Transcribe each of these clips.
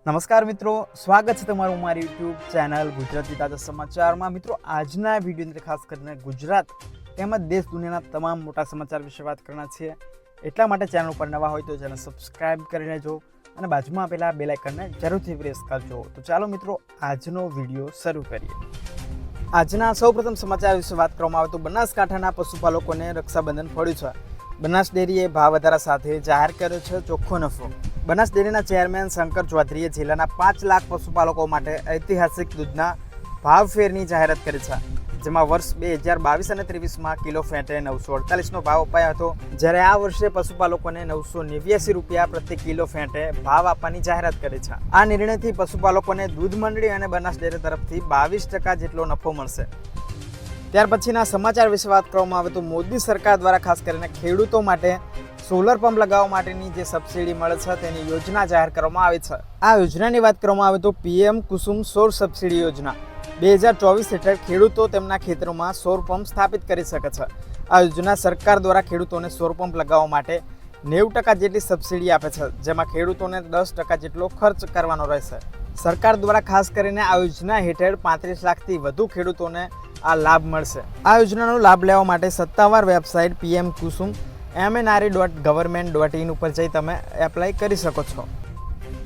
નમસ્કાર મિત્રો, સ્વાગત છે તમારું મારી યુટ્યુબ ચેનલ ગુજરાતી તાજા સમાચારમાં। મિત્રો, આજના વિડીયોની અંદર ખાસ કરીને ગુજરાત તેમજ દેશ દુનિયાના તમામ મોટા સમાચાર વિશે વાત કરવાના છીએ। એટલા માટે ચેનલ ઉપર નવા હોય તો ચેનલ સબસ્ક્રાઇબ કરી લેજો અને બાજુમાં આપેલા બેલ આઇકનને જરૂરથી પ્રેસ કરજો। તો ચાલો મિત્રો, આજનો વિડીયો શરૂ કરીએ। આજના સૌપ્રથમ સમાચાર વિશે વાત કરવામાં આવે તો બનાસકાંઠાના પશુપાલકોને રક્ષાબંધન ફળ્યું છે। બનાસ ડેરીએ ભાવ વધારા સાથે જાહેર કર્યો છે ચોખ્ખો નફો। બનાસ ડેરીના ચેરમેન શંકર ચૌધરીએ જિલ્લાના 5 લાખ પશુપાલકો માટે ઐતિહાસિક દૂધના ભાવ ફેરની જાહેરાત કરી છે, જેમાં વર્ષ 2022 અને 23માં કિલો ફેટે 948નો ભાવ અપાયો હતો, જ્યારે આ વર્ષે પશુપાલકોને 989 રૂપિયા પ્રતિ કિલો ફેટે ભાવ આપવાની જાહેરાત કરી છે। આ નિર્ણયથી પશુપાલકોને દૂધ મંડળી અને બનાસ ડેરી તરફથી 22% જેટલો નફો મળશે। ત્યાર પછીના સમાચાર વિશે વાત કરવામાં આવે તો મોદી સરકાર દ્વારા ખાસ કરીને ખેડૂતો માટે સોલર પંપ લગાવવા માટેની જે સબસિડી મળે છે તેની યોજના જાહેર કરવામાં આવી છે। આ યોજનાની વાત કરવામાં આવે તો પીએમ કુસુમ સૌર સબસિડી યોજના 2024 હેઠળ ખેડૂતો તેમના ખેતરોમાં સૌર પંપ સ્થાપિત કરી શકે છે। આ યોજના સરકાર દ્વારા ખેડૂતોને સૌર પંપ લગાવવા માટે 90% જેટલી સબસિડી આપે છે, જેમાં ખેડૂતોને 10% જેટલો ખર્ચ કરવાનો રહેશે। સરકાર દ્વારા ખાસ કરીને આ યોજના હેઠળ 35 લાખથી વધુ ખેડૂતોને આ લાભ મળશે। આ યોજનાનો લાભ લેવા માટે સત્તાવાર વેબસાઇટ pmkusum.mnre.government.in ઉપર જઈ તમે એપ્લાય કરી શકો છો।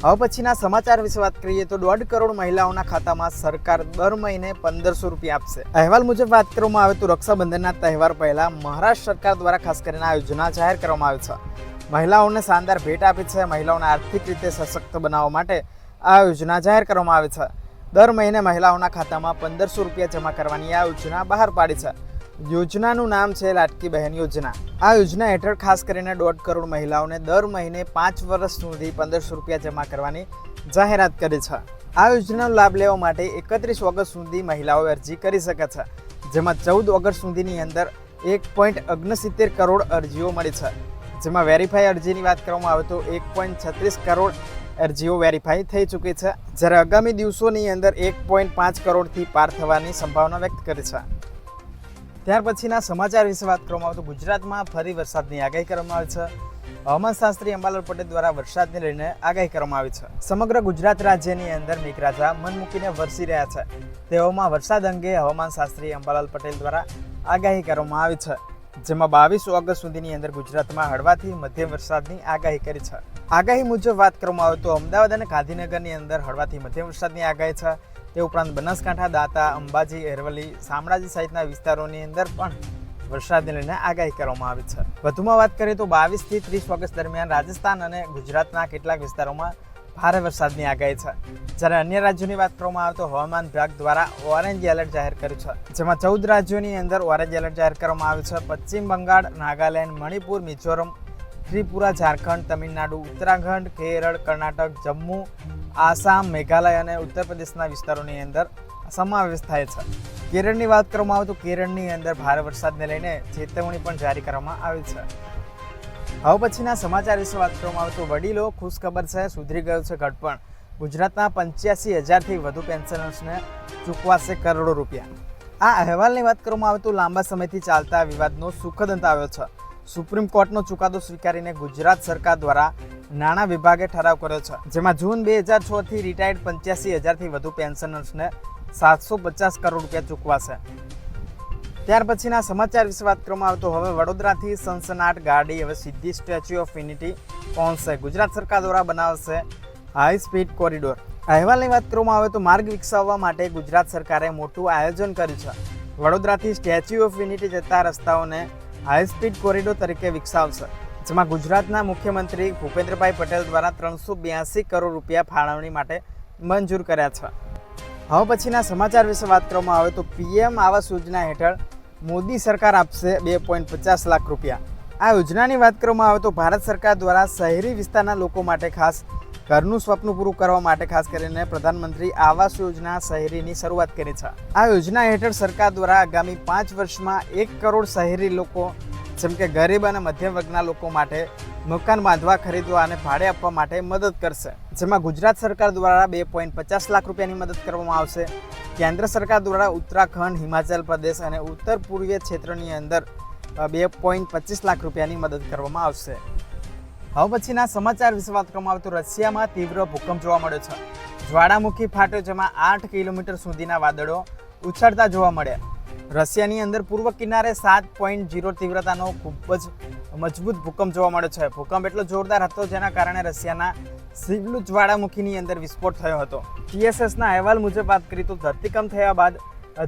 હવે પછીના સમાચાર વિશે વાત કરીએ તો 1.5 કરોડ મહિલાઓના ખાતામાં સરકાર દર મહિને 1500 રૂપિયા આપશે। અહેવાલ મુજબ વાત કરવામાં આવે તો રક્ષાબંધનના તહેવાર પહેલા મહારાષ્ટ્ર સરકાર દ્વારા ખાસ કરીને આ યોજના જાહેર કરવામાં આવી છે। મહિલાઓને શાનદાર ભેટ આપી છે। મહિલાઓને આર્થિક રીતે સશક્ત બનાવવા માટે આ યોજના જાહેર કરવામાં આવી છે। દર મહિને મહિલાઓના ખાતામાં 1500 રૂપિયા જમા કરવાની આ યોજના બહાર પાડી છે। યોજનાનું નામ છે લાડકી બહેન યોજના। આ યોજના હેઠળ ખાસ કરીને 1.5 કરોડ મહિલાઓને દર મહિને 5 વર્ષ સુધી 1500 રૂપિયા જમા કરવાની જાહેરાત કરી છે। આ યોજનાનો લાભ લેવા માટે 31 ઓગસ્ટ સુધી મહિલાઓ અરજી કરી શકે છે, જેમાં 14 ઓગસ્ટ સુધીની અંદર 1.69 કરોડ અરજીઓ મળી છે, જેમાં વેરીફાઈ અરજીની વાત કરવામાં આવે તો 1.36 કરોડ અરજીઓ વેરીફાઈ થઈ ચૂકી છે, જ્યારે આગામી દિવસોની અંદર 1.5 કરોડથી પાર થવાની સંભાવના વ્યક્ત કરી છે। ત્યાર પછીના સમાચાર વિશે વાત કરવામાં આવે તો ગુજરાતમાં ફરી વરસાદની આગાહી કરવામાં આવી છે। હવામાન શાસ્ત્રી અંબાલાલ પટેલ દ્વારા વરસાદને લઈને આગાહી કરવામાં આવી છે। સમગ્ર ગુજરાત રાજ્યની અંદર મેઘરાજા મન મૂકીને વરસી રહ્યા છે, તેવામાં વરસાદ અંગે હવામાન શાસ્ત્રી અંબાલાલ પટેલ દ્વારા આગાહી કરવામાં આવી છે, જેમાં 22 ઓગસ્ટ સુધીની અંદર ગુજરાતમાં હળવાથી મધ્યમ વરસાદની આગાહી કરી છે। આગાહી મુજબ વાત કરવામાં આવે તો અમદાવાદ અને ગાંધીનગરની અંદર હળવાથી મધ્યમ વરસાદની આગાહી છે। તે ઉપરાંત બનાસકાંઠા, દાંતા, અંબાજી, અરવલ્લી, શામળાજી સહિતના વિસ્તારોની અંદર પણ વરસાદને લઈને આગાહી કરવામાં આવી છે। વધુમાં વાત કરીએ તો 22 થી 30 ઓગસ્ટ દરમિયાન રાજસ્થાન અને ગુજરાતના કેટલાક વિસ્તારોમાં ભારે વરસાદની આગાહી છે, જ્યારે અન્ય રાજ્યોની વાત કરવામાં આવે તો હવામાન વિભાગ દ્વારા ઓરેન્જ એલર્ટ જાહેર કર્યું છે, જેમાં 14 રાજ્યોની અંદર ઓરેન્જ એલર્ટ જાહેર કરવામાં આવ્યું છે। પશ્ચિમ બંગાળ, નાગાલેન્ડ, મણિપુર, મિઝોરમ, ત્રિપુરા, ઝારખંડ, તમિલનાડુ, ઉત્તરાખંડ, કેરળ, કર્ણાટક, જમ્મુ, આસામ, મેઘાલય અને ઉત્તર પ્રદેશના વિસ્તારોની અંદર સમાવેશ થાય છે। કેરળની વાત કરવામાં આવે તો કેરળની અંદર ભારે વરસાદને લઈને ચેતવણી પણ જારી કરવામાં આવી છે। હવે પછીના સમાચાર વિશે વાત કરવામાં આવે તો વડીલો ખુશખબર છે, સુધરી ગયું છે ઘડપણ। ગુજરાતના 85,000થી વધુ પેન્શનર્સને ચૂકવાશે કરોડો રૂપિયા। આ અહેવાલની વાત કરવામાં આવે તો લાંબા સમયથી ચાલતા વિવાદનો સુખદ અંત આવ્યો છે। સુપ્રીમ કોર્ટનો ચુકાદો સ્વીકારીને ગુજરાત સરકાર દ્વારા નાણાં વિભાગે ઠરાવ કર્યો છે, જેમાં જૂન 2006થી રિટાયર્ડ 85,000થી વધુ પેન્શનર્સને 750 કરોડ રૂપિયા ચૂકવાશે। ત્યાર પછીના સમાચાર વિશે વાત કરવામાં આવે તો હવે વડોદરાથી સનસનાટ ગાડી હવે સીધી સ્ટેચ્યુ ઓફ યુનિટી પહોંચશે। ગુજરાત સરકાર દ્વારા બનાવશે હાઈ સ્પીડ કોરિડોર। અહેવાલની વાત કરવામાં આવે તો માર્ગ વિકસાવવા માટે ગુજરાત સરકારે મોટું આયોજન કર્યું છે। વડોદરાથી સ્ટેચ્યુ ઓફ યુનિટી જતા રસ્તાઓને હાઈ સ્પીડ કોરિડોર તરીકે વિકસાવશે, જેમાં ગુજરાતના મુખ્યમંત્રી ભૂપેન્દ્રભાઈ પટેલ દ્વારા 382 કરોડ રૂપિયા ફાળવણી માટે મંજૂર કર્યા છે। હવે પછીના સમાચાર વિશે વાત કરવામાં આવે તો પીએમ આવાસ યોજના હેઠળ મોદી સરકાર આપશે 2.50 લાખ રૂપિયા। આ યોજનાની વાત કરવામાં આવે તો ભારત સરકાર દ્વારા શહેરી વિસ્તારના લોકો માટે ખાસ ઘરનું સ્વપ્ન પૂરું કરવા માટે ખાસ કરીને પ્રધાનમંત્રી આવાસ યોજના શહેરીની શરૂઆત કરી છે। આ યોજના હેઠળ સરકાર દ્વારા આગામી 5 વર્ષમાં 1 કરોડ શહેરી લોકો જેમ કે ગરીબ અને મધ્યમ વર્ગના લોકો માટે મકાન બાંધવા, ખરીદવા અને ભાડે આપવા માટે મદદ કરશે, જેમાં ગુજરાત સરકાર દ્વારા 2.50 લાખ રૂપિયાની મદદ કરવામાં આવશે। કેન્દ્ર સરકાર દ્વારા ઉત્તરાખંડ, હિમાચલ પ્રદેશ અને ઉત્તર પૂર્વીય ક્ષેત્રની અંદર 2.25 લાખ રૂપિયાની મદદ કરવામાં આવશે। હવે પછીના સમાચાર વિશે વાત કરવામાં આવે તો રશિયામાં તીવ્ર ભૂકંપ જોવા મળ્યો છે. જ્વાળામુખી ફાટ્યો, જેમાં 8 કિલોમીટર સુધીના વાદળો ઉછળતા જોવા મળ્યા. રશિયાની અંદર પૂર્વ કિનારે 7.0 તીવ્રતાનો ખૂબ જ મજબૂત ભૂકંપ જોવા મળ્યો છે. ભૂકંપ એટલો જોરદાર હતો જેના કારણે રશિયાના સિવલું જ્વાળામુખીની અંદર વિસ્ફોટ થયો હતો. TSSના અહેવાલ મુજબ વાત કરીએ તો ધરતીકંપ થયા બાદ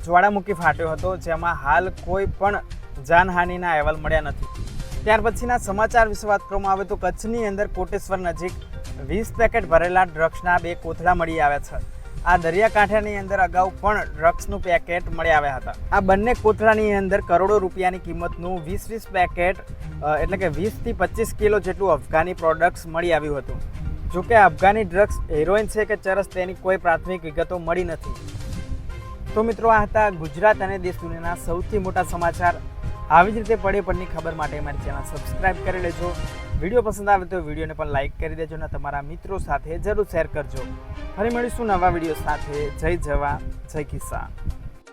જ્વાળામુખી ફાટ્યો હતો, જેમાં હાલ કોઈ પણ જાનહાનિના અહેવાલ મળ્યા નથી. ત્યાર પછીના સમાચાર વિશે વાત કરવામાં આવે તો કચ્છની અંદર કોટેશ્વર નજીક 20 પેકેટ ભરેલા ડ્રગ્સના 2 કોથળા મળી આવ્યા છે. આ દરિયાકાંઠાની અંદર અગાઉ પણ ડ્રગ્સનું પેકેટ મળી આવ્યા હતા. આ બંને કોથળાની અંદર કરોડો રૂપિયાની કિંમતનું 20 પેકેટ એટલે કે 20 થી 25 કિલો જેટલું અફઘાની પ્રોડક્ટ્સ મળી આવ્યું હતું. જોકે અફઘાની ડ્રગ્સ હેરોઇન છે કે ચરસ તેની કોઈ પ્રાથમિક વિગતો મળી નથી. તો મિત્રો, આ હતા ગુજરાત અને દેશ દુનિયાના સૌથી મોટા સમાચાર. આવી જ રીતે પડે પડની ખબર માટે અમારી ચેનલ સબસ્ક્રાઇબ કરી લેજો. વિડીયો પસંદ આવે તો વિડીયોને પણ લાઇક કરી દેજો અને તમારા મિત્રો સાથે જરૂર શેર કરજો. ફરી મળીશું નવા વિડીયો સાથે. જય જવાન, જય કિસાન.